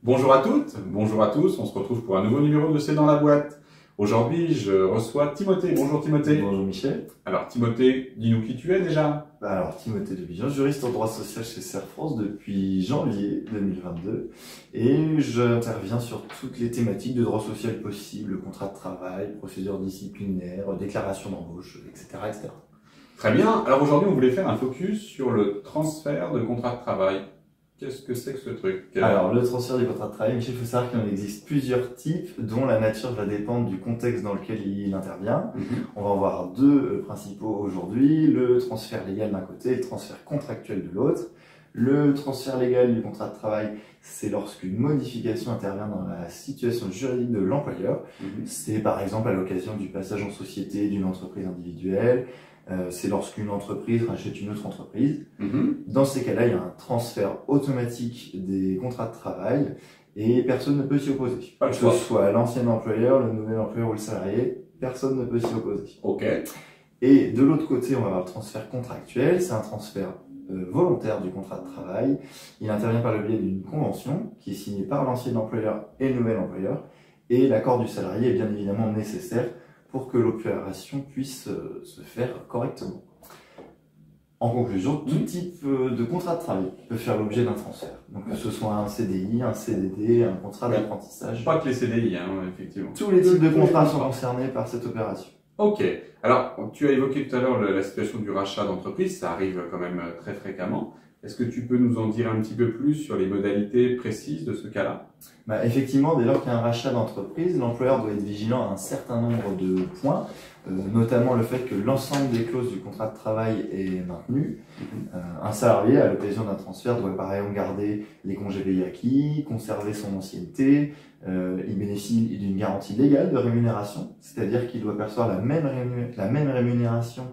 Bonjour à toutes, bonjour à tous, on se retrouve pour un nouveau numéro de C'est dans la boîte. Aujourd'hui, je reçois Timothée. Bonjour Timothée. Bonjour Michel. Alors Timothée, dis-nous qui tu es déjà. Alors Timothée Debijan, juriste en droit social chez Serre France depuis janvier 2022 et j'interviens sur toutes les thématiques de droit social possibles, contrat de travail, procédure disciplinaire, déclaration d'embauche, etc., etc. Très bien, alors aujourd'hui on voulait faire un focus sur le transfert de contrat de travail. Qu'est-ce que c'est que ce truc? Alors le transfert du contrat de travail, Michel, il faut savoir qu'il en existe plusieurs types dont la nature va dépendre du contexte dans lequel il intervient. On va en voir deux principaux aujourd'hui, le transfert légal d'un côté et le transfert contractuel de l'autre. Le transfert légal du contrat de travail, c'est lorsqu'une modification intervient dans la situation juridique de l'employeur. C'est par exemple à l'occasion du passage en société d'une entreprise individuelle, c'est lorsqu'une entreprise rachète une autre entreprise. Dans ces cas-là, il y a un transfert automatique des contrats de travail et personne ne peut s'y opposer. Pas le Que choix. ce soit l'ancien employeur, le nouvel employeur ou le salarié, personne ne peut s'y opposer. Ok. Et de l'autre côté, on va avoir le transfert contractuel. C'est un transfert volontaire du contrat de travail. Il intervient par le biais d'une convention qui est signée par l'ancien employeur et le nouvel employeur. Et l'accord du salarié est bien évidemment nécessaire pour que l'opération puisse se faire correctement. En conclusion, tout type de contrat de travail peut faire l'objet d'un transfert. Donc que ce soit un CDI, un CDD, un contrat d'apprentissage. Pas que les CDI, effectivement. Tous les types de contrats sont concernés par cette opération. Ok. Alors, tu as évoqué tout à l'heure la situation du rachat d'entreprise, ça arrive quand même très fréquemment. Est-ce que tu peux nous en dire un petit peu plus sur les modalités précises de ce cas-là? Effectivement, dès lors qu'il y a un rachat d'entreprise, l'employeur doit être vigilant à un certain nombre de points, notamment le fait que l'ensemble des clauses du contrat de travail est maintenu. Un salarié, à l'occasion d'un transfert, doit par exemple garder les congés payés acquis, conserver son ancienneté, il bénéficie d'une garantie légale de rémunération, c'est-à-dire qu'il doit percevoir la même rémunération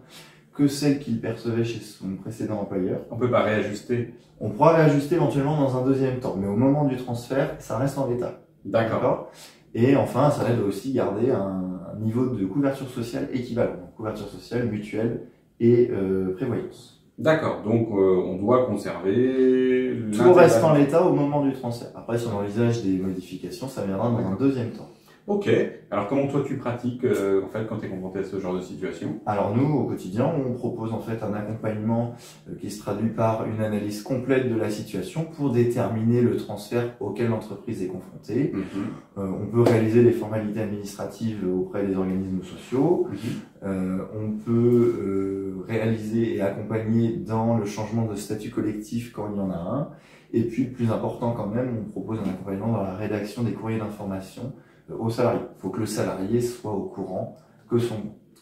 que celle qu'il percevait chez son précédent employeur. On peut pas réajuster? On pourra réajuster éventuellement dans un deuxième temps, mais au moment du transfert, ça reste en l'état. D'accord. Et enfin, un salarié doit aussi garder un niveau de couverture sociale équivalent, donc couverture sociale, mutuelle et prévoyance. D'accord, donc on doit conserver... Tout reste en l'état au moment du transfert. Après, si on envisage des modifications, ça viendra dans un deuxième temps. Ok. Alors comment toi tu pratiques en fait quand tu es confronté à ce genre de situation? Alors nous, au quotidien, on propose en fait un accompagnement qui se traduit par une analyse complète de la situation pour déterminer le transfert auquel l'entreprise est confrontée. On peut réaliser les formalités administratives auprès des organismes sociaux. On peut réaliser et accompagner dans le changement de statut collectif quand il y en a un. Et puis, le plus important quand même, on propose un accompagnement dans la rédaction des courriers d'information aux salariés. Il faut que le salarié soit au courant que son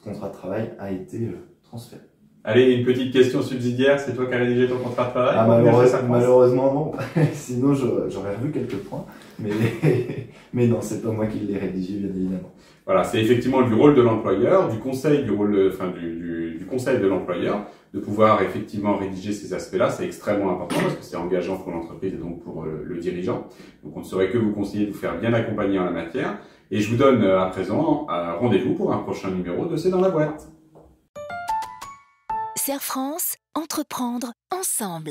contrat de travail a été transféré. Allez, une petite question subsidiaire, c'est toi qui as rédigé ton contrat de travail? Malheureusement non, sinon j'aurais revu quelques points, mais non, c'est pas moi qui l'ai rédigé bien évidemment. Voilà, c'est effectivement du rôle de l'employeur, du conseil du conseil de l'employeur, de pouvoir effectivement rédiger ces aspects-là, c'est extrêmement important parce que c'est engageant pour l'entreprise et donc pour le dirigeant. Donc on ne saurait que vous conseiller de vous faire bien accompagner en la matière. Et je vous donne à présent rendez-vous pour un prochain numéro de C'est dans la boîte. Serre France, entreprendre ensemble.